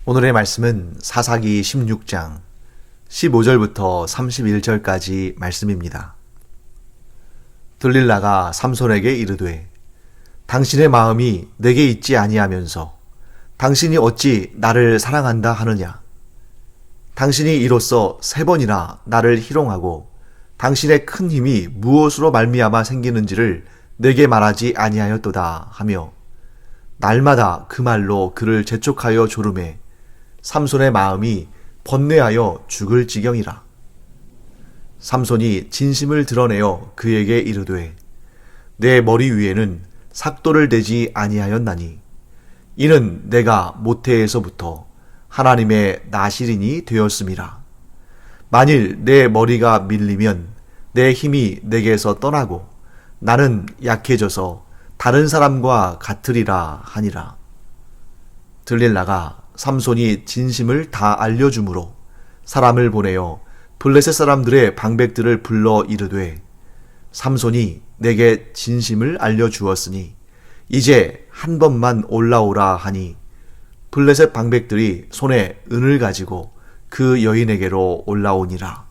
오늘의 말씀은 사사기 16장 15절부터 31절까지 말씀입니다. 들릴라가 삼손에게 이르되 당신의 마음이 내게 있지 아니하면서 당신이 어찌 나를 사랑한다 하느냐. 당신이 이로써 3번이나 나를 희롱하고 당신의 큰 힘이 무엇으로 말미암아 생기는지를 내게 말하지 아니하였도다 하며 날마다 그 말로 그를 재촉하여 조르매 삼손의 마음이 번뇌하여 죽을 지경이라. 삼손이 진심을 드러내어 그에게 이르되 내 머리 위에는 삭도를 대지 아니하였나니 이는 내가 모태에서부터 하나님의 나실인이 되었음이라. 만일 내 머리가 밀리면 내 힘이 내게서 떠나고 나는 약해져서 다른 사람과 같으리라 하니라. 들릴라가 삼손이 진심을 다 알려주므로 사람을 보내어 블레셋 사람들의 방백들을 불러 이르되 삼손이 내게 진심을 알려주었으니 이제 한 번만 올라오라 하니 블레셋 방백들이 손에 은을 가지고 그 여인에게로 올라오니라.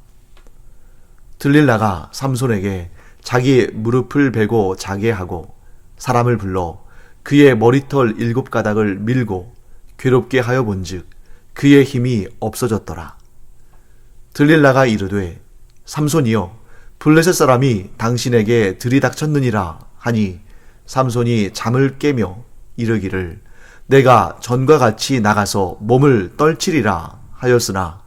들릴라가 삼손에게 자기 무릎을 베고 자게 하고 사람을 불러 그의 머리털 7가닥을 밀고 괴롭게 하여 본즉 그의 힘이 없어졌더라. 들릴라가 이르되 삼손이여 블레셋 사람이 당신에게 들이닥쳤느니라 하니 삼손이 잠을 깨며 이르기를 내가 전과 같이 나가서 몸을 떨치리라 하였으나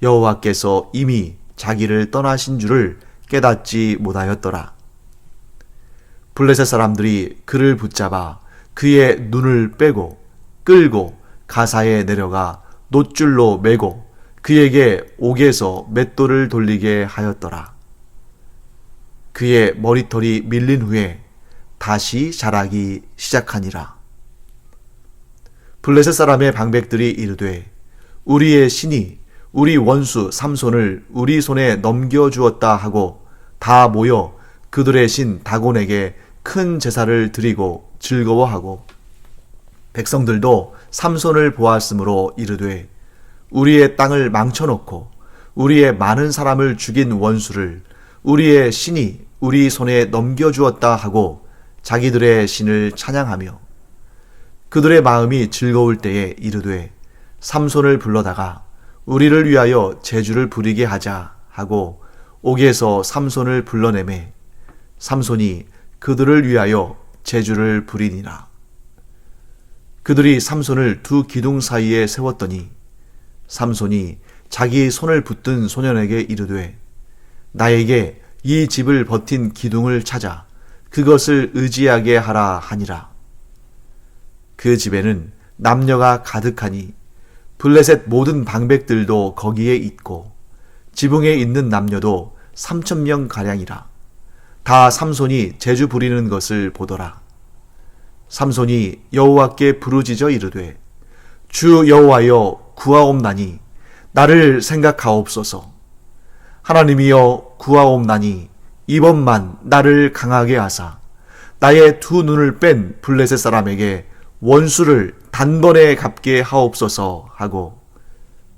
여호와께서 이미 자기를 떠나신 줄을 깨닫지 못하였더라. 블레셋 사람들이 그를 붙잡아 그의 눈을 빼고 끌고 가사에 내려가 놋줄로 매고 그에게 옥에서 맷돌을 돌리게 하였더라. 그의 머리털이 밀린 후에 다시 자라기 시작하니라. 블레셋 사람의 방백들이 이르되 우리의 신이 우리 원수 삼손을 우리 손에 넘겨주었다 하고 다 모여 그들의 신 다곤에게 큰 제사를 드리고 즐거워하고 백성들도 삼손을 보았으므로 이르되 우리의 땅을 망쳐놓고 우리의 많은 사람을 죽인 원수를 우리의 신이 우리 손에 넘겨주었다 하고 자기들의 신을 찬양하며 그들의 마음이 즐거울 때에 이르되 삼손을 불러다가 우리를 위하여 제주를 부리게 하자 하고 옥에서 삼손을 불러내매 삼손이 그들을 위하여 제주를 부리니라. 그들이 삼손을 두 기둥 사이에 세웠더니 삼손이 자기 손을 붙든 소년에게 이르되 나에게 이 집을 버틴 기둥을 찾아 그것을 의지하게 하라 하니라. 그 집에는 남녀가 가득하니 블레셋 모든 방백들도 거기에 있고 지붕에 있는 남녀도 3,000명 가량이라. 다 삼손이 제주 부리는 것을 보더라. 삼손이 여호와께 부르짖어 이르되 주 여호와여 구하옵나니 나를 생각하옵소서. 하나님이여 구하옵나니 이번만 나를 강하게 하사 나의 두 눈을 뺀 블레셋 사람에게 원수를 단번에 갚게 하옵소서 하고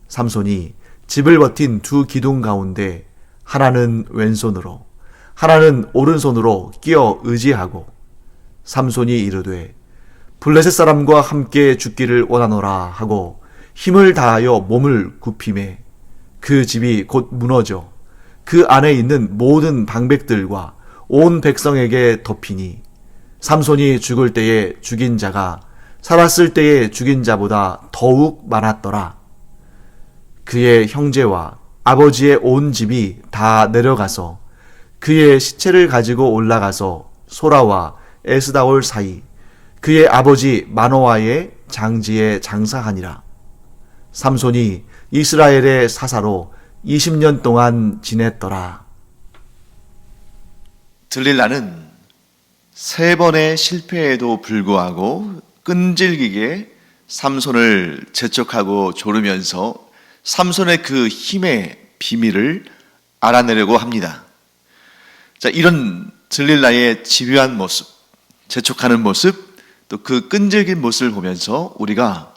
삼손이 집을 버틴 두 기둥 가운데 하나는 왼손으로 하나는 오른손으로 끼어 의지하고 삼손이 이르되 블레셋 사람과 함께 죽기를 원하노라 하고 힘을 다하여 몸을 굽히매 그 집이 곧 무너져 그 안에 있는 모든 방백들과 온 백성에게 덮이니 삼손이 죽을 때에 죽인 자가 살았을 때에 죽인 자보다 더욱 많았더라. 그의 형제와 아버지의 온 집이 다 내려가서 그의 시체를 가지고 올라가서 소라와 에스다올 사이 그의 아버지 마노아의 장지에 장사하니라. 삼손이 이스라엘의 사사로 20년 동안 지냈더라. 들릴라는 3번의 실패에도 불구하고 끈질기게 삼손을 재촉하고 조르면서 삼손의 그 힘의 비밀을 알아내려고 합니다. 자, 이런 들릴라의 집요한 모습, 재촉하는 모습, 또 그 끈질긴 모습을 보면서 우리가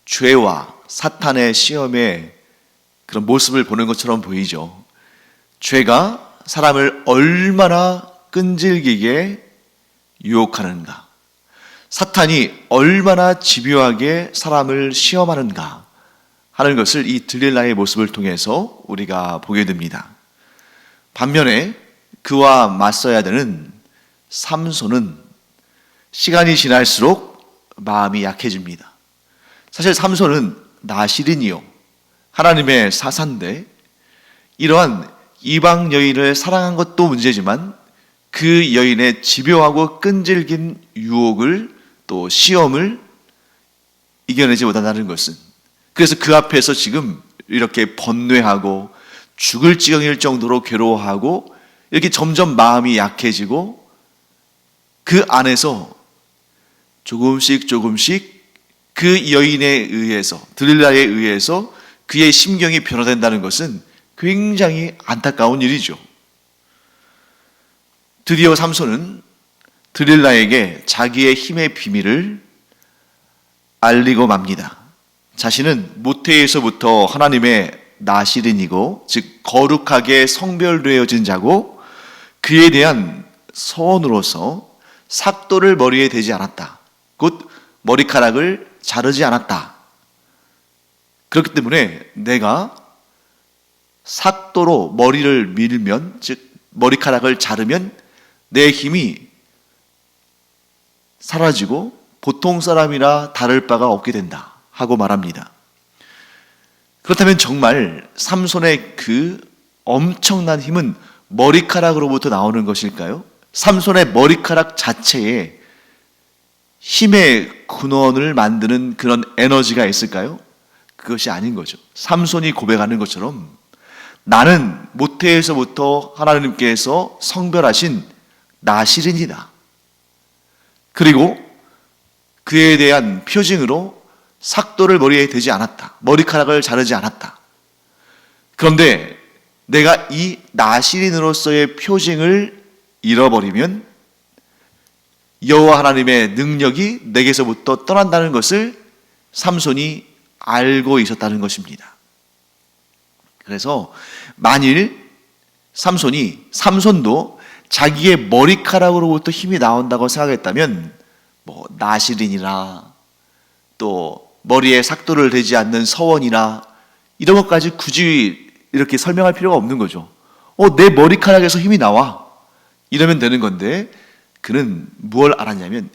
죄와 사탄의 시험의 그런 모습을 보는 것처럼 보이죠. 죄가 사람을 얼마나 끈질기게 유혹하는가, 사탄이 얼마나 집요하게 사람을 시험하는가 하는 것을 이 들릴라의 모습을 통해서 우리가 보게 됩니다. 반면에 그와 맞서야 되는 삼손은 시간이 지날수록 마음이 약해집니다. 사실 삼손은 나실인이요, 하나님의 사사인데 이러한 이방 여인을 사랑한 것도 문제지만 그 여인의 집요하고 끈질긴 유혹을 또 시험을 이겨내지 못한다는 것은, 그래서 그 앞에서 지금 이렇게 번뇌하고 죽을 지경일 정도로 괴로워하고 이렇게 점점 마음이 약해지고 그 안에서 조금씩 그 여인에 의해서, 들릴라에 의해서 그의 심경이 변화된다는 것은 굉장히 안타까운 일이죠. 드디어 삼손은 들릴라에게 자기의 힘의 비밀을 알리고 맙니다. 자신은 모태에서부터 하나님의 나실인이고, 즉 거룩하게 성별되어진 자고, 그에 대한 서원으로서 삭도를 머리에 대지 않았다, 곧 머리카락을 자르지 않았다. 그렇기 때문에 내가 삭도로 머리를 밀면, 즉 머리카락을 자르면 내 힘이 사라지고 보통 사람이라 다를 바가 없게 된다 하고 말합니다. 그렇다면 정말 삼손의 그 엄청난 힘은 머리카락으로부터 나오는 것일까요? 삼손의 머리카락 자체에 힘의 근원을 만드는 그런 에너지가 있을까요? 그것이 아닌 거죠. 삼손이 고백하는 것처럼 나는 모태에서부터 하나님께서 성별하신 나실인이다. 그리고 그에 대한 표징으로 삭도를 머리에 대지 않았다. 머리카락을 자르지 않았다. 그런데 내가 이 나실인으로서의 표징을 잃어버리면 여호와 하나님의 능력이 내게서부터 떠난다는 것을 삼손이 알고 있었다는 것입니다. 그래서 만일 삼손도 자기의 머리카락으로부터 힘이 나온다고 생각했다면 나실인이나 또 머리에 삭도를 대지 않는 서원이나 이런 것까지 굳이 이렇게 설명할 필요가 없는 거죠. 내 머리카락에서 힘이 나와, 이러면 되는 건데, 그는 무엇을 알았냐면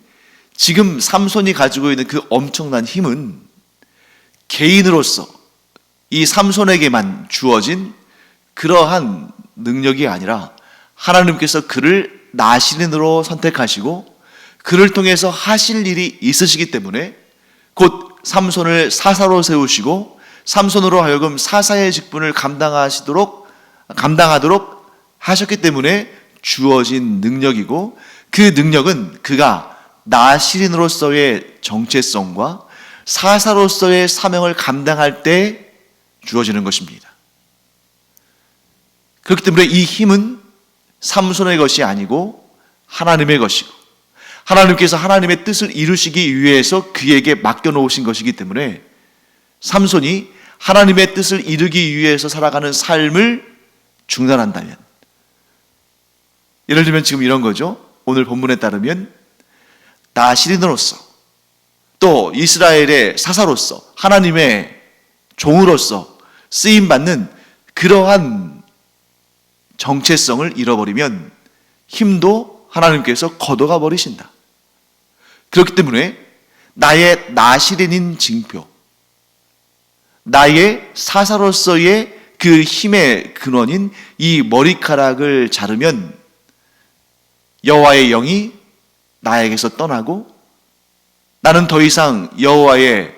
지금 삼손이 가지고 있는 그 엄청난 힘은 개인으로서 이 삼손에게만 주어진 그러한 능력이 아니라 하나님께서 그를 나실인으로 선택하시고 그를 통해서 하실 일이 있으시기 때문에, 곧 삼손을 사사로 세우시고 삼손으로 하여금 사사의 직분을 감당하도록 하셨기 때문에 주어진 능력이고, 그 능력은 그가 나실인으로서의 정체성과 사사로서의 사명을 감당할 때 주어지는 것입니다. 그렇기 때문에 이 힘은 삼손의 것이 아니고 하나님의 것이고, 하나님께서 하나님의 뜻을 이루시기 위해서 그에게 맡겨놓으신 것이기 때문에 삼손이 하나님의 뜻을 이루기 위해서 살아가는 삶을 중단한다면, 예를 들면 지금 이런 거죠. 오늘 본문에 따르면 나실인으로서 또 이스라엘의 사사로서 하나님의 종으로서 쓰임받는 그러한 정체성을 잃어버리면 힘도 하나님께서 걷어가 버리신다. 그렇기 때문에 나의 나실인인 징표, 나의 사사로서의 그 힘의 근원인 이 머리카락을 자르면 여호와의 영이 나에게서 떠나고 나는 더 이상 여호와의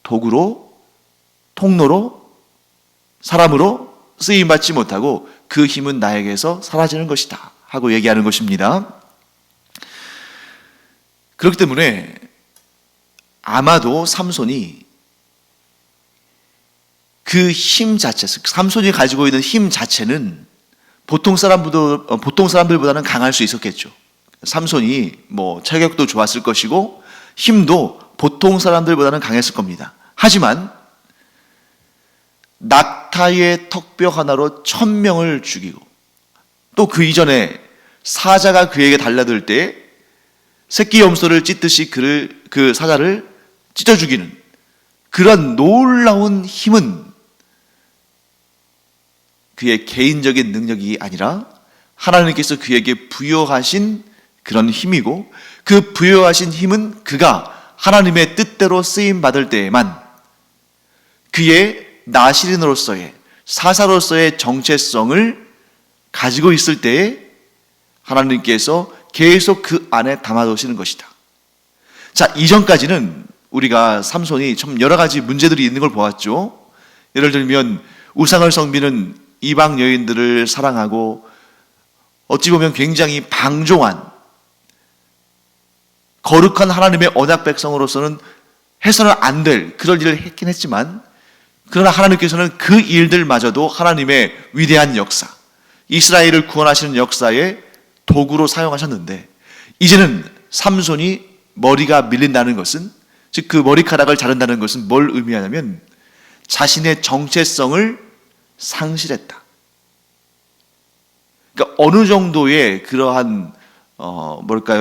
도구로, 통로로, 사람으로 쓰임받지 못하고 그 힘은 나에게서 사라지는 것이다 하고 얘기하는 것입니다. 그렇기 때문에 아마도 삼손이 그 힘 자체, 삼손이 가지고 있는 힘 자체는 보통 사람들보다는 강할 수 있었겠죠. 삼손이 체격도 좋았을 것이고 힘도 보통 사람들보다는 강했을 겁니다. 하지만 낙타의 턱뼈 하나로 1000명을 죽이고, 또 그 이전에 사자가 그에게 달려들 때 새끼 염소를 찢듯이 그 사자를 찢어 죽이는 그런 놀라운 힘은 그의 개인적인 능력이 아니라 하나님께서 그에게 부여하신 그런 힘이고, 그 부여하신 힘은 그가 하나님의 뜻대로 쓰임 받을 때에만 그의 나시린으로서의, 사사로서의 정체성을 가지고 있을 때에 하나님께서 계속 그 안에 담아두시는 것이다. 자, 이전까지는 우리가 삼손이 참 여러 가지 문제들이 있는 걸 보았죠. 예를 들면 우상을 섬기는 이방 여인들을 사랑하고 어찌 보면 굉장히 방종한 거룩한 하나님의 언약 백성으로서는 해서는 안 될 그런 일을 했긴 했지만, 그러나 하나님께서는 그 일들마저도 하나님의 위대한 역사, 이스라엘을 구원하시는 역사의 도구로 사용하셨는데, 이제는 삼손이 머리가 밀린다는 것은, 즉 그 머리카락을 자른다는 것은 뭘 의미하냐면 자신의 정체성을 상실했다. 그러니까 어느 정도의 그러한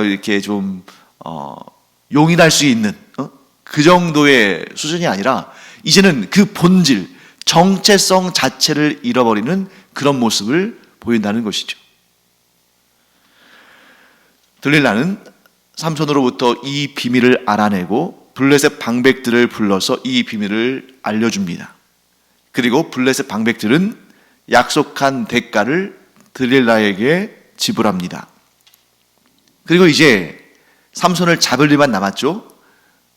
이렇게 좀 용인할 수 있는 그 정도의 수준이 아니라 이제는 그 본질, 정체성 자체를 잃어버리는 그런 모습을 보인다는 것이죠. 들릴라는 삼손으로부터 이 비밀을 알아내고 블레셋 방백들을 불러서 이 비밀을 알려줍니다. 그리고 블레셋 방백들은 약속한 대가를 들릴라에게 지불합니다. 그리고 이제 삼손을 잡을 일만 남았죠.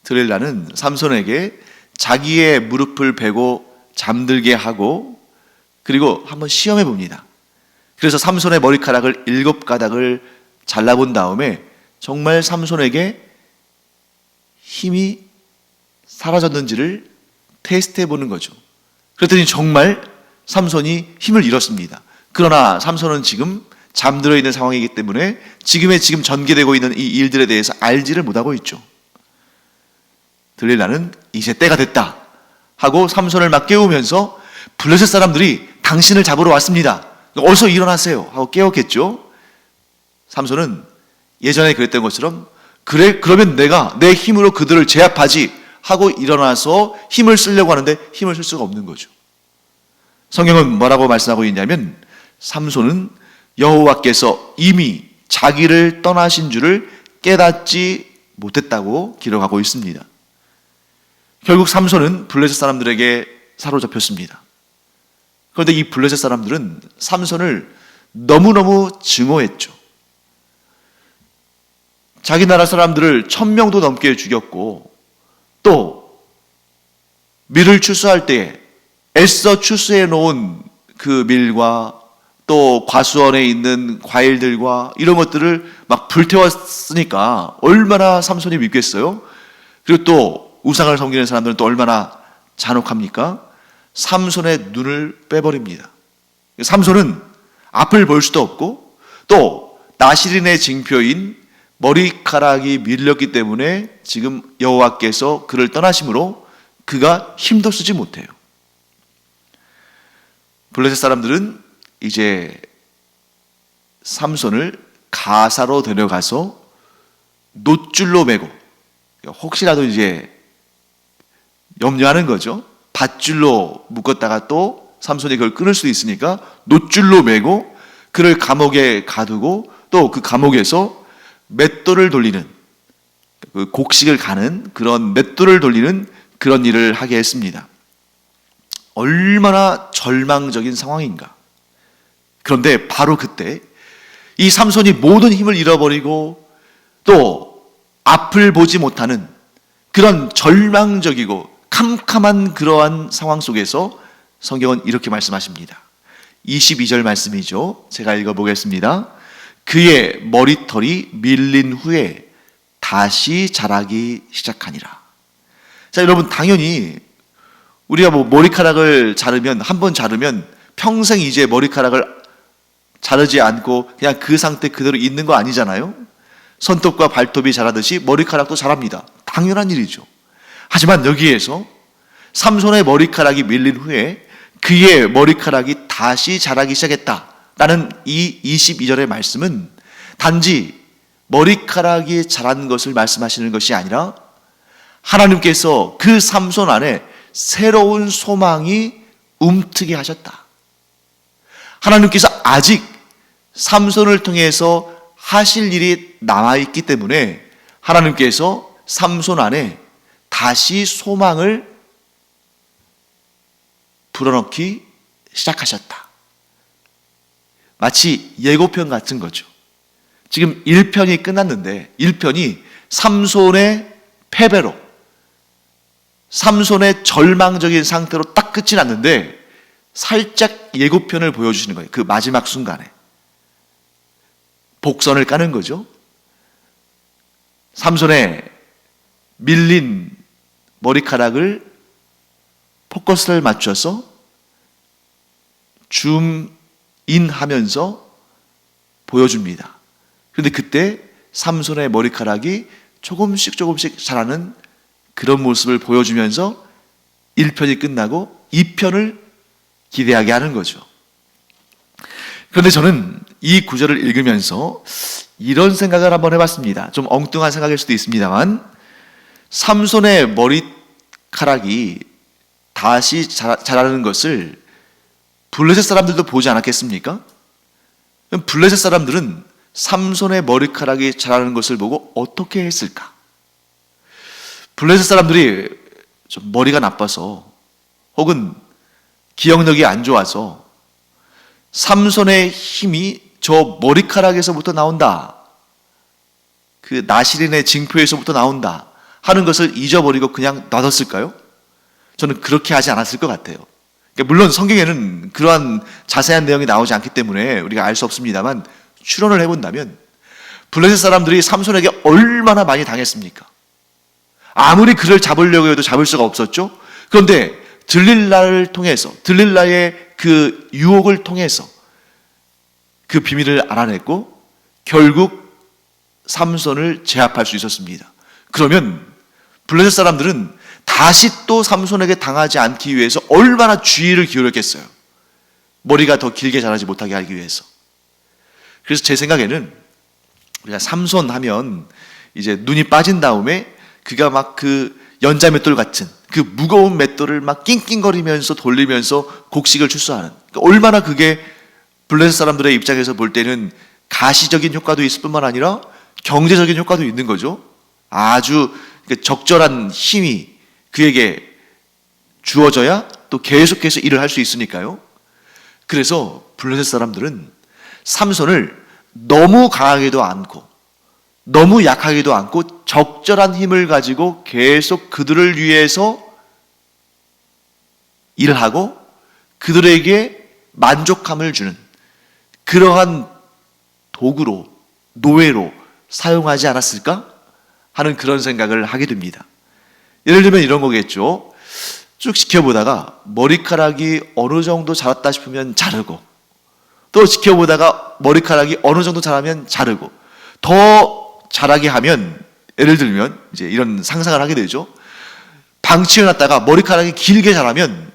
들릴라는 삼손에게 자기의 무릎을 베고 잠들게 하고, 그리고 한번 시험해 봅니다. 그래서 삼손의 머리카락을 7가닥을 잘라본 다음에 정말 삼손에게 힘이 사라졌는지를 테스트해 보는 거죠. 그랬더니 정말 삼손이 힘을 잃었습니다. 그러나 삼손은 지금 잠들어 있는 상황이기 때문에 지금 전개되고 있는 이 일들에 대해서 알지를 못하고 있죠. 들릴라는 이제 때가 됐다 하고 삼손을 막 깨우면서 블레셋 사람들이 당신을 잡으러 왔습니다, 어서 일어나세요 하고 깨웠겠죠. 삼손은 예전에 그랬던 것처럼 그래, 그러면 내가 내 힘으로 그들을 제압하지 하고 일어나서 힘을 쓰려고 하는데 힘을 쓸 수가 없는 거죠. 성경은 뭐라고 말씀하고 있냐면 삼손은 여호와께서 이미 자기를 떠나신 줄을 깨닫지 못했다고 기록하고 있습니다. 결국 삼손은 블레셋 사람들에게 사로잡혔습니다. 그런데 이 블레셋 사람들은 삼손을 너무너무 증오했죠. 자기 나라 사람들을 1000명도 넘게 죽였고, 또 밀을 추수할 때 애써 추수해 놓은 그 밀과 또 과수원에 있는 과일들과 이런 것들을 막 불태웠으니까 얼마나 삼손이 밉겠어요. 그리고 또 우상을 섬기는 사람들은 또 얼마나 잔혹합니까? 삼손의 눈을 빼버립니다. 삼손은 앞을 볼 수도 없고, 또 나시린의 징표인 머리카락이 밀렸기 때문에 지금 여호와께서 그를 떠나심으로 그가 힘도 쓰지 못해요. 블레셋 사람들은 이제 삼손을 가사로 데려가서 놋줄로 매고, 혹시라도 이제 염려하는 거죠. 밧줄로 묶었다가 또 삼손이 그걸 끊을 수 있으니까 놋줄로 매고 그를 감옥에 가두고, 또 그 감옥에서 맷돌을 돌리는, 그 곡식을 가는 그런 맷돌을 돌리는 그런 일을 하게 했습니다. 얼마나 절망적인 상황인가. 그런데 바로 그때 이 삼손이 모든 힘을 잃어버리고 또 앞을 보지 못하는 그런 절망적이고 캄캄한 그러한 상황 속에서 성경은 이렇게 말씀하십니다. 22절 말씀이죠. 제가 읽어보겠습니다. 그의 머리털이 밀린 후에 다시 자라기 시작하니라. 자, 여러분, 당연히 우리가 머리카락을 자르면, 한 번 자르면 평생 이제 머리카락을 자르지 않고 그냥 그 상태 그대로 있는 거 아니잖아요. 손톱과 발톱이 자라듯이 머리카락도 자랍니다. 당연한 일이죠. 하지만 여기에서 삼손의 머리카락이 밀린 후에 그의 머리카락이 다시 자라기 시작했다라는 이 22절의 말씀은 단지 머리카락이 자란 것을 말씀하시는 것이 아니라 하나님께서 그 삼손 안에 새로운 소망이 움트게 하셨다. 하나님께서 아직 삼손을 통해서 하실 일이 남아있기 때문에 하나님께서 삼손 안에 다시 소망을 불어넣기 시작하셨다. 마치 예고편 같은 거죠. 지금 1편이 끝났는데 1편이 삼손의 패배로, 삼손의 절망적인 상태로 딱 끝이 났는데 살짝 예고편을 보여주시는 거예요. 그 마지막 순간에 복선을 까는 거죠. 삼손의 밀린 머리카락을 포커스를 맞춰서 줌인하면서 보여줍니다. 그런데 그때 삼손의 머리카락이 조금씩 자라는 그런 모습을 보여주면서 1편이 끝나고 2편을 기대하게 하는 거죠. 그런데 저는 이 구절을 읽으면서 이런 생각을 한번 해봤습니다. 좀 엉뚱한 생각일 수도 있습니다만, 삼손의 머리카락이 다시 자라는 것을 블레셋 사람들도 보지 않았겠습니까? 블레셋 사람들은 삼손의 머리카락이 자라는 것을 보고 어떻게 했을까? 블레셋 사람들이 좀 머리가 나빠서 혹은 기억력이 안 좋아서 삼손의 힘이 저 머리카락에서부터 나온다, 그 나시린의 징표에서부터 나온다 하는 것을 잊어버리고 그냥 놔뒀을까요? 저는 그렇게 하지 않았을 것 같아요. 물론 성경에는 그러한 자세한 내용이 나오지 않기 때문에 우리가 알 수 없습니다만, 추론을 해본다면 블레셋 사람들이 삼손에게 얼마나 많이 당했습니까? 아무리 그를 잡으려고 해도 잡을 수가 없었죠. 그런데 들릴라를 통해서, 들릴라의 그 유혹을 통해서 그 비밀을 알아냈고 결국 삼손을 제압할 수 있었습니다. 그러면 블레셋 사람들은 다시 또 삼손에게 당하지 않기 위해서 얼마나 주의를 기울였겠어요. 머리가 더 길게 자라지 못하게 하기 위해서. 그래서 제 생각에는 우리가 삼손 하면 이제 눈이 빠진 다음에 그가 막 그 연자 맷돌 같은 그 무거운 맷돌을 막 낑낑거리면서 돌리면서 곡식을 출소하는, 그러니까 얼마나 그게 블레셋 사람들의 입장에서 볼 때는 가시적인 효과도 있을 뿐만 아니라 경제적인 효과도 있는 거죠. 아주 적절한 힘이 그에게 주어져야 또 계속해서 일을 할 수 있으니까요. 그래서 블레셋 사람들은 삼손을 너무 강하게도 않고 너무 약하게도 않고 적절한 힘을 가지고 계속 그들을 위해서 일을 하고 그들에게 만족함을 주는 그러한 도구로, 노예로 사용하지 않았을까 하는 그런 생각을 하게 됩니다. 예를 들면 이런 거겠죠. 쭉 지켜보다가 머리카락이 어느 정도 자랐다 싶으면 자르고, 또 지켜보다가 머리카락이 어느 정도 자라면 자르고, 더 자라게 하면, 예를 들면 이제 이런 상상을 하게 되죠. 방치해놨다가 머리카락이 길게 자라면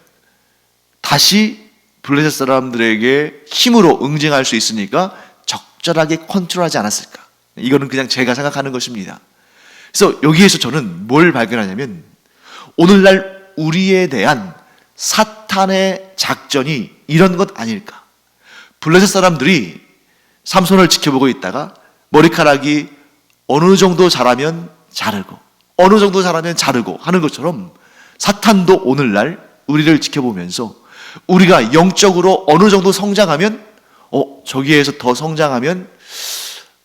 다시 블레셋 사람들에게 힘으로 응징할 수 있으니까 적절하게 컨트롤하지 않았을까. 이거는 그냥 제가 생각하는 것입니다. 그래서 여기에서 저는 뭘 발견하냐면, 오늘날 우리에 대한 사탄의 작전이 이런 것 아닐까. 블레셋 사람들이 삼손을 지켜보고 있다가 머리카락이 어느 정도 자라면 자르고 어느 정도 자라면 자르고 하는 것처럼, 사탄도 오늘날 우리를 지켜보면서 우리가 영적으로 어느 정도 성장하면 저기에서 더 성장하면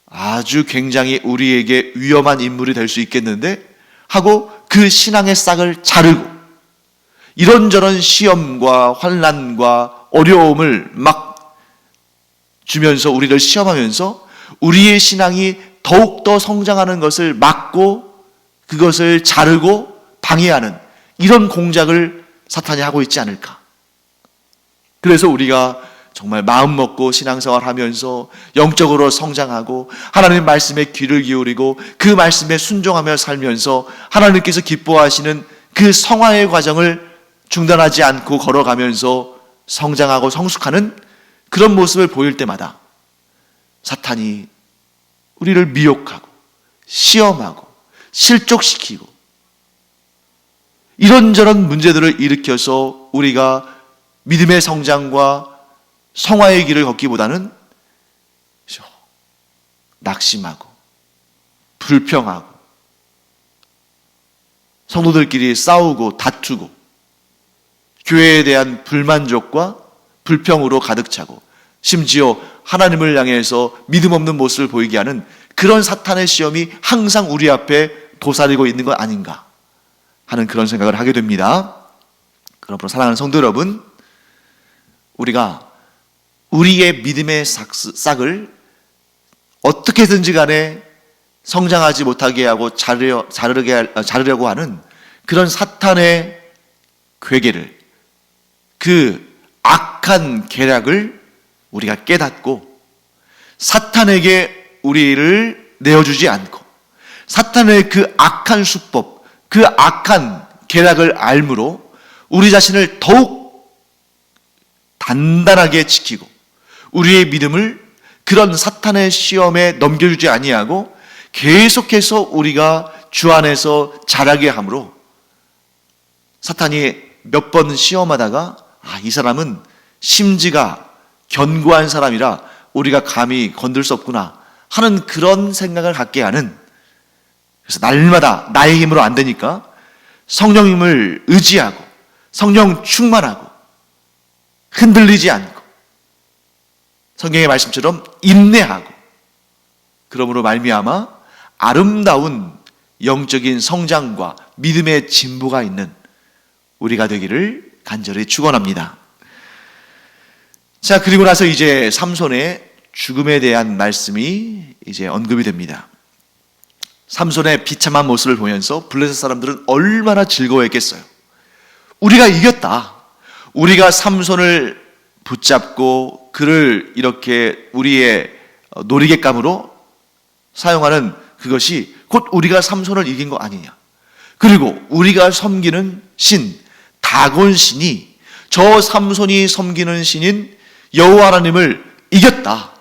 아주 굉장히 우리에게 위험한 인물이 될 수 있겠는데 하고 그 신앙의 싹을 자르고, 이런저런 시험과 환난과 어려움을 막 주면서 우리를 시험하면서 우리의 신앙이 더욱더 성장하는 것을 막고 그것을 자르고 방해하는 이런 공작을 사탄이 하고 있지 않을까. 그래서 우리가 정말 마음 먹고 신앙생활 하면서 영적으로 성장하고 하나님의 말씀에 귀를 기울이고 그 말씀에 순종하며 살면서 하나님께서 기뻐하시는 그 성화의 과정을 중단하지 않고 걸어가면서 성장하고 성숙하는 그런 모습을 보일 때마다 사탄이 우리를 미혹하고 시험하고 실족시키고 이런저런 문제들을 일으켜서 우리가 믿음의 성장과 성화의 길을 걷기보다는 낙심하고 불평하고 성도들끼리 싸우고 다투고 교회에 대한 불만족과 불평으로 가득 차고 심지어 하나님을 향해서 믿음 없는 모습을 보이게 하는 그런 사탄의 시험이 항상 우리 앞에 도사리고 있는 것 아닌가 하는 그런 생각을 하게 됩니다. 그러므로 사랑하는 성도 여러분, 우리가 우리의 믿음의 싹을 어떻게든지 간에 성장하지 못하게 하고 자르려고 하는 그런 사탄의 괴계를, 그 악한 계략을 우리가 깨닫고 사탄에게 우리를 내어주지 않고 사탄의 그 악한 수법, 그 악한 계략을 알므로 우리 자신을 더욱 단단하게 지키고 우리의 믿음을 그런 사탄의 시험에 넘겨주지 아니하고 계속해서 우리가 주 안에서 자라게 함으로 사탄이 몇 번 시험하다가 이 사람은 심지가 견고한 사람이라 우리가 감히 건들 수 없구나 하는 그런 생각을 갖게 하는, 그래서 날마다 나의 힘으로 안 되니까 성령님을 의지하고 성령 충만하고 흔들리지 않고 성경의 말씀처럼 인내하고 그러므로 말미암아 아름다운 영적인 성장과 믿음의 진보가 있는 우리가 되기를 간절히 축원합니다. 자, 그리고 나서 이제 삼손의 죽음에 대한 말씀이 이제 언급이 됩니다. 삼손의 비참한 모습을 보면서 블레셋 사람들은 얼마나 즐거워했겠어요. 우리가 이겼다. 우리가 삼손을 붙잡고 그를 이렇게 우리의 놀이객감으로 사용하는 그것이 곧 우리가 삼손을 이긴 거 아니냐. 그리고 우리가 섬기는 신, 다곤 신이 저 삼손이 섬기는 신인 여호와 하나님을 이겼다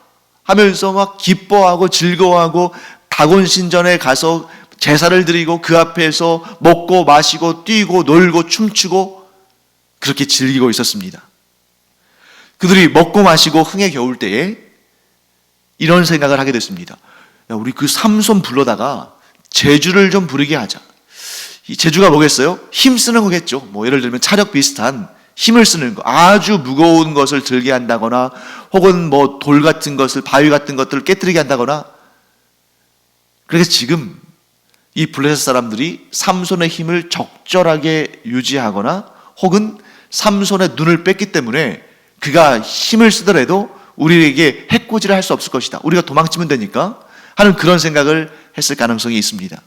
하면서 막 기뻐하고 즐거워하고 다곤 신전에 가서 제사를 드리고 그 앞에서 먹고 마시고 뛰고 놀고 춤추고 그렇게 즐기고 있었습니다. 그들이 먹고 마시고 흥에 겨울 때에 이런 생각을 하게 됐습니다. 야, 우리 그 삼손 불러다가 제주를 좀 부리게 하자. 이 제주가 뭐겠어요? 힘 쓰는 거겠죠. 뭐 예를 들면 차력 비슷한 힘을 쓰는 거, 아주 무거운 것을 들게 한다거나 혹은 뭐 돌 같은 것을, 바위 같은 것들을 깨뜨리게 한다거나. 그래서 지금 이 블레셋 사람들이 삼손의 힘을 적절하게 유지하거나 혹은 삼손의 눈을 뺐기 때문에 그가 힘을 쓰더라도 우리에게 해코지를 할 수 없을 것이다. 우리가 도망치면 되니까 하는 그런 생각을 했을 가능성이 있습니다.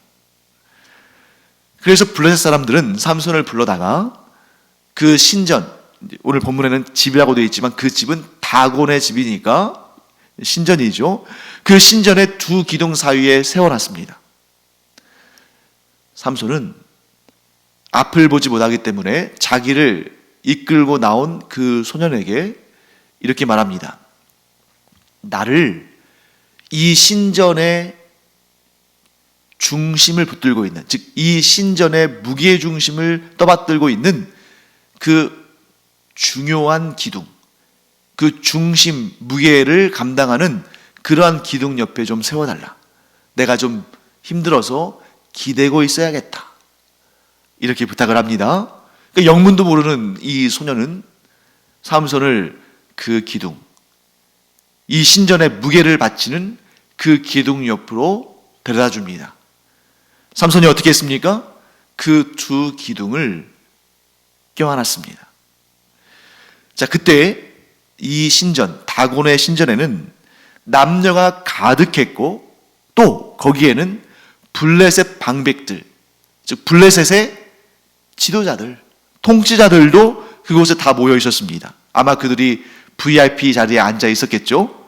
그래서 블레셋 사람들은 삼손을 불러다가 그 신전, 오늘 본문에는 집이라고 되어 있지만 그 집은 다곤의 집이니까 신전이죠. 그 신전의 두 기둥 사이에 세워놨습니다. 삼손은 앞을 보지 못하기 때문에 자기를 이끌고 나온 그 소년에게 이렇게 말합니다. 나를 이 신전의 중심을 붙들고 있는, 즉 이 신전의 무게의 중심을 떠받들고 있는 그 중요한 기둥, 그 중심 무게를 감당하는 그러한 기둥 옆에 좀 세워달라. 내가 좀 힘들어서 기대고 있어야겠다. 이렇게 부탁을 합니다. 그러니까 영문도 모르는 이 소년은 삼손을 그 기둥, 이 신전의 무게를 바치는 그 기둥 옆으로 데려다 줍니다. 삼손이 어떻게 했습니까? 그 두 기둥을 껴안았습니다. 자, 그때 이 신전, 다곤의 신전에는 남녀가 가득했고 또 거기에는 블레셋 방백들, 즉 블레셋의 지도자들, 통치자들도 그곳에 다 모여 있었습니다. 아마 그들이 VIP 자리에 앉아 있었겠죠.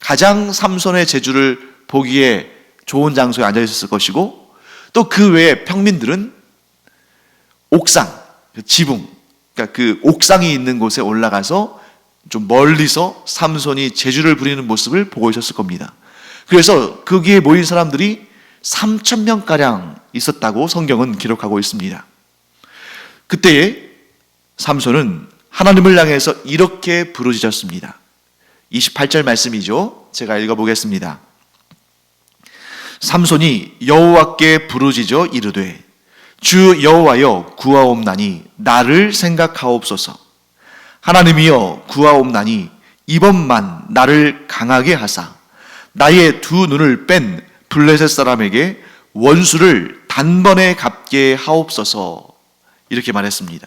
가장 삼손의 재주를 보기에 좋은 장소에 앉아 있었을 것이고 또 그 외에 평민들은 옥상, 지붕, 그러니까 그 옥상이 있는 곳에 올라가서 좀 멀리서 삼손이 제주를 부리는 모습을 보고 있었을 겁니다. 그래서 거기에 모인 사람들이 3,000명가량 있었다고 성경은 기록하고 있습니다. 그때에 삼손은 하나님을 향해서 이렇게 부르짖었습니다. 28절 말씀이죠. 제가 읽어보겠습니다. 삼손이 여호와께 부르짖어 이르되 주 여호와여 구하옵나니 나를 생각하옵소서. 하나님이여 구하옵나니 이번만 나를 강하게 하사 나의 두 눈을 뺀 블레셋 사람에게 원수를 단번에 갚게 하옵소서. 이렇게 말했습니다.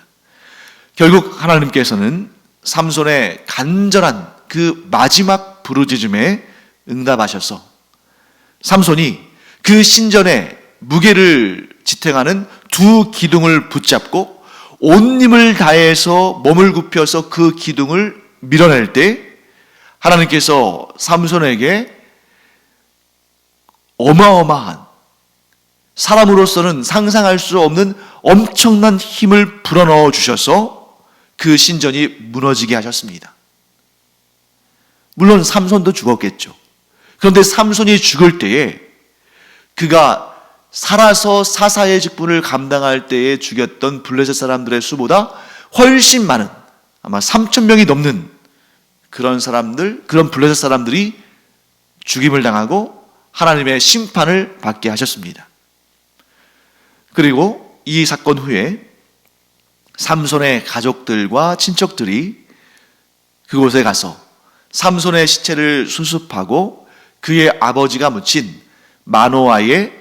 결국 하나님께서는 삼손의 간절한 그 마지막 부르짖음에 응답하셔서 삼손이 그 신전에 무게를 지탱하는 두 기둥을 붙잡고 온 힘을 다해서 몸을 굽혀서 그 기둥을 밀어낼 때 하나님께서 삼손에게 어마어마한, 사람으로서는 상상할 수 없는 엄청난 힘을 불어넣어 주셔서 그 신전이 무너지게 하셨습니다. 물론 삼손도 죽었겠죠. 그런데 삼손이 죽을 때에 그가 살아서 사사의 직분을 감당할 때에 죽였던 블레셋 사람들의 수보다 훨씬 많은, 아마 3,000명이 넘는 그런 사람들, 그런 블레셋 사람들이 죽임을 당하고 하나님의 심판을 받게 하셨습니다. 그리고 이 사건 후에 삼손의 가족들과 친척들이 그곳에 가서 삼손의 시체를 수습하고 그의 아버지가 묻힌 마노아의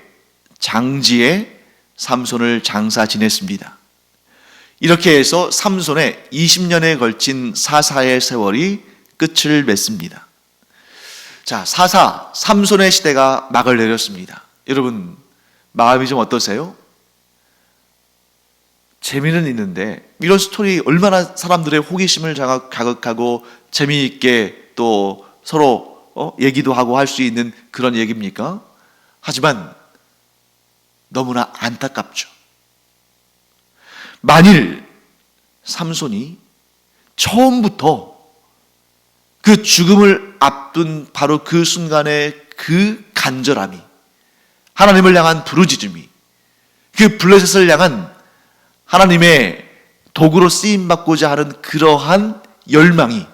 장지에 삼손을 장사 지냈습니다. 이렇게 해서 삼손의 20년에 걸친 사사의 세월이 끝을 맺습니다. 자, 사사 삼손의 시대가 막을 내렸습니다. 여러분 마음이 좀 어떠세요? 재미는 있는데 이런 스토리 얼마나 사람들의 호기심을 자극하고 재미있게 또 서로 얘기도 하고 할 수 있는 그런 얘기입니까? 하지만 너무나 안타깝죠. 만일 삼손이 처음부터 그 죽음을 앞둔 바로 그 순간의 그 간절함이, 하나님을 향한 부르짖음이, 그 블레셋을 향한 하나님의 도구로 쓰임받고자 하는 그러한 열망이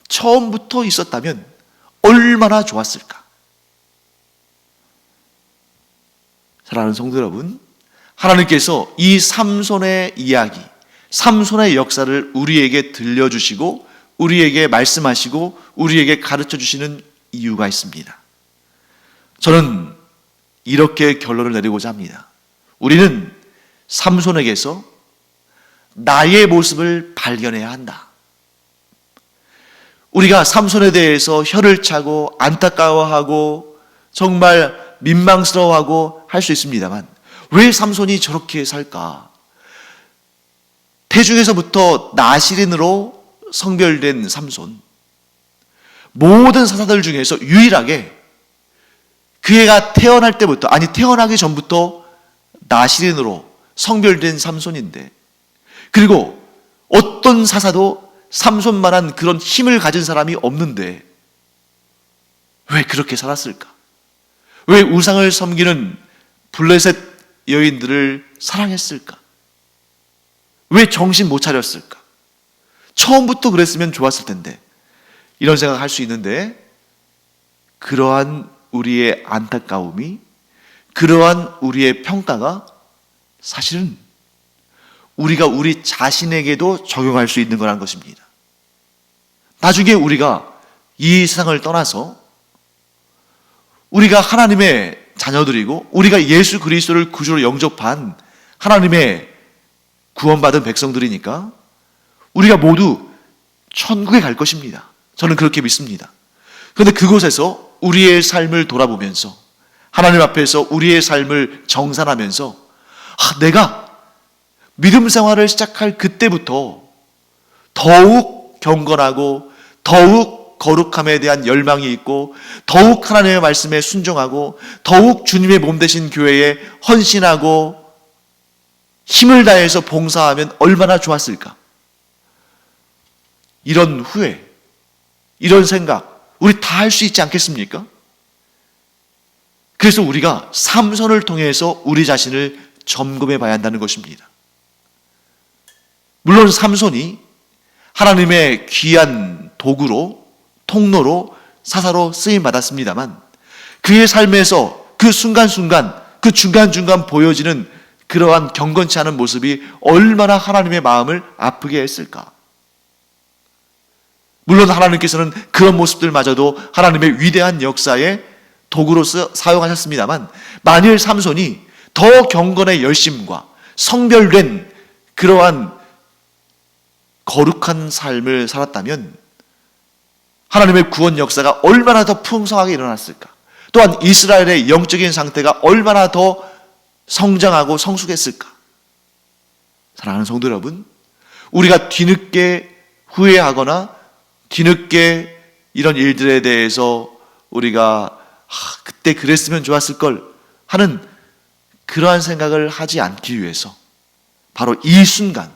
처음부터 있었다면 얼마나 좋았을까. 사랑하는 성도 여러분, 하나님께서 이 삼손의 이야기, 삼손의 역사를 우리에게 들려주시고 우리에게 말씀하시고 우리에게 가르쳐 주시는 이유가 있습니다. 저는 이렇게 결론을 내리고자 합니다. 우리는 삼손에게서 나의 모습을 발견해야 한다. 우리가 삼손에 대해서 혀를 차고 안타까워하고 정말 민망스러워하고 할 수 있습니다만 왜 삼손이 저렇게 살까? 태중에서부터 나실인으로 성별된 삼손, 모든 사사들 중에서 유일하게 그애가 태어날 때부터, 아니 태어나기 전부터 나실인으로 성별된 삼손인데, 그리고 어떤 사사도 삼손만한 그런 힘을 가진 사람이 없는데 왜 그렇게 살았을까? 왜 우상을 섬기는 블레셋 여인들을 사랑했을까? 왜 정신 못 차렸을까? 처음부터 그랬으면 좋았을 텐데, 이런 생각을 할 수 있는데, 그러한 우리의 안타까움이, 그러한 우리의 평가가 사실은 우리가 우리 자신에게도 적용할 수 있는 거라는 것입니다. 나중에 우리가 이 세상을 떠나서 우리가 하나님의 자녀들이고 우리가 예수 그리스도를 구주로 영접한 하나님의 구원받은 백성들이니까 우리가 모두 천국에 갈 것입니다. 저는 그렇게 믿습니다. 그런데 그곳에서 우리의 삶을 돌아보면서 하나님 앞에서 우리의 삶을 정산하면서 내가 믿음 생활을 시작할 그때부터 더욱 경건하고 더욱 거룩함에 대한 열망이 있고 더욱 하나님의 말씀에 순종하고 더욱 주님의 몸 되신 교회에 헌신하고 힘을 다해서 봉사하면 얼마나 좋았을까? 이런 후회, 이런 생각 우리 다 할 수 있지 않겠습니까? 그래서 우리가 삼손을 통해서 우리 자신을 점검해 봐야 한다는 것입니다. 물론 삼손이 하나님의 귀한 도구로, 통로로, 사사로 쓰임받았습니다만 그의 삶에서 그 순간순간, 그 중간중간 보여지는 그러한 경건치 않은 모습이 얼마나 하나님의 마음을 아프게 했을까? 물론 하나님께서는 그런 모습들마저도 하나님의 위대한 역사에 도구로서 사용하셨습니다만 만일 삼손이 더 경건의 열심과 성별된 그러한 거룩한 삶을 살았다면 하나님의 구원 역사가 얼마나 더 풍성하게 일어났을까? 또한 이스라엘의 영적인 상태가 얼마나 더 성장하고 성숙했을까? 사랑하는 성도 여러분, 우리가 뒤늦게 후회하거나 뒤늦게 이런 일들에 대해서 우리가 그때 그랬으면 좋았을 걸 하는 그러한 생각을 하지 않기 위해서 바로 이 순간,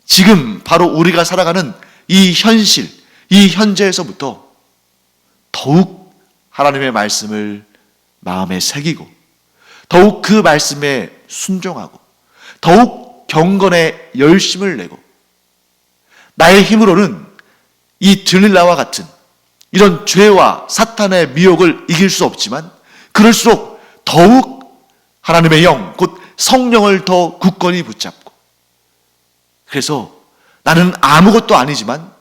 지금 바로 우리가 살아가는 이 현실, 이 현재에서부터 더욱 하나님의 말씀을 마음에 새기고 더욱 그 말씀에 순종하고 더욱 경건의 열심을 내고 나의 힘으로는 이 들릴라와 같은 이런 죄와 사탄의 미혹을 이길 수 없지만 그럴수록 더욱 하나님의 영, 곧 성령을 더 굳건히 붙잡고 그래서 나는 아무것도 아니지만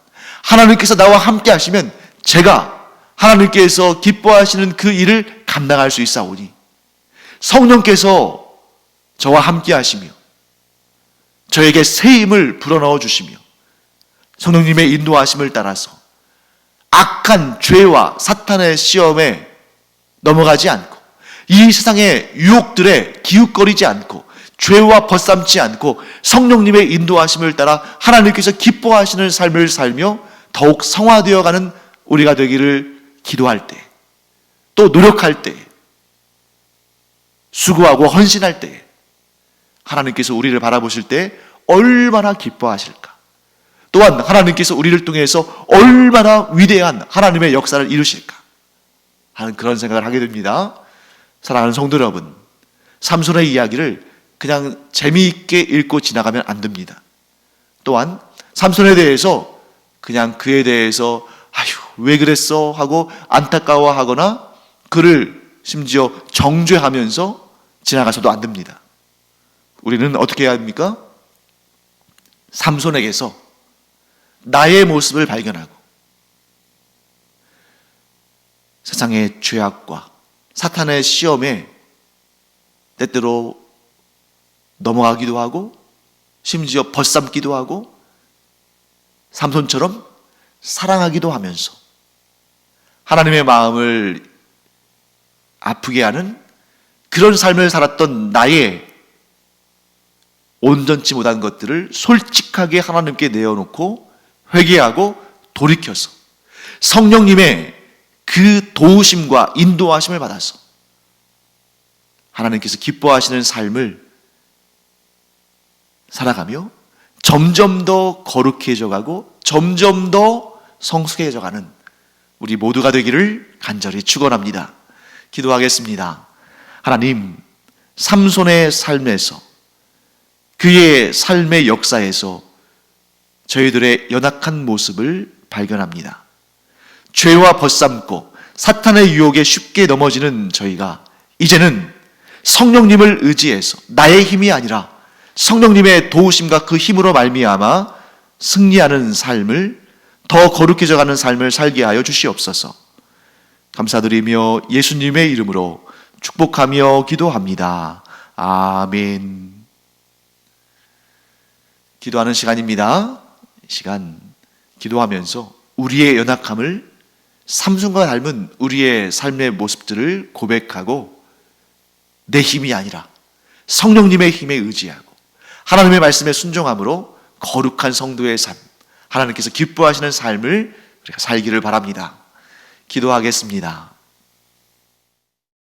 하나님께서 나와 함께 하시면 제가 하나님께서 기뻐하시는 그 일을 감당할 수 있사오니 성령께서 저와 함께 하시며 저에게 새 힘을 불어넣어 주시며 성령님의 인도하심을 따라서 악한 죄와 사탄의 시험에 넘어가지 않고 이 세상의 유혹들에 기웃거리지 않고 죄와 벗삼지 않고 성령님의 인도하심을 따라 하나님께서 기뻐하시는 삶을 살며 더욱 성화되어가는 우리가 되기를 기도할 때, 또 노력할 때, 수고하고 헌신할 때 하나님께서 우리를 바라보실 때 얼마나 기뻐하실까? 또한 하나님께서 우리를 통해서 얼마나 위대한 하나님의 역사를 이루실까? 하는 그런 생각을 하게 됩니다. 사랑하는 성도 여러분, 삼손의 이야기를 그냥 재미있게 읽고 지나가면 안 됩니다. 또한 삼손에 대해서 그냥 그에 대해서 아휴 왜 그랬어 하고 안타까워하거나 그를 심지어 정죄하면서 지나가서도 안 됩니다. 우리는 어떻게 해야 합니까? 삼손에게서 나의 모습을 발견하고 세상의 죄악과 사탄의 시험에 때때로 넘어가기도 하고 심지어 벗삼기도 하고 삼손처럼 사랑하기도 하면서 하나님의 마음을 아프게 하는 그런 삶을 살았던 나의 온전치 못한 것들을 솔직하게 하나님께 내어놓고 회개하고 돌이켜서 성령님의 그 도우심과 인도하심을 받아서 하나님께서 기뻐하시는 삶을 살아가며 점점 더 거룩해져 가고 점점 더 성숙해져 가는 우리 모두가 되기를 간절히 축원합니다. 기도하겠습니다. 하나님, 삼손의 삶에서 그의 삶의 역사에서 저희들의 연약한 모습을 발견합니다. 죄와 벗삼고 사탄의 유혹에 쉽게 넘어지는 저희가 이제는 성령님을 의지해서 나의 힘이 아니라 성령님의 도우심과 그 힘으로 말미암아 승리하는 삶을 더 거룩해져 가는 삶을 살게 하여 주시옵소서. 감사드리며 예수님의 이름으로 축복하며 기도합니다. 아멘. 기도하는 시간입니다. 이 시간 기도하면서 우리의 연약함을 삼손과 닮은 우리의 삶의 모습들을 고백하고 내 힘이 아니라 성령님의 힘에 의지하고 하나님의 말씀에 순종함으로 거룩한 성도의 삶, 하나님께서 기뻐하시는 삶을 우리가 살기를 바랍니다. 기도하겠습니다.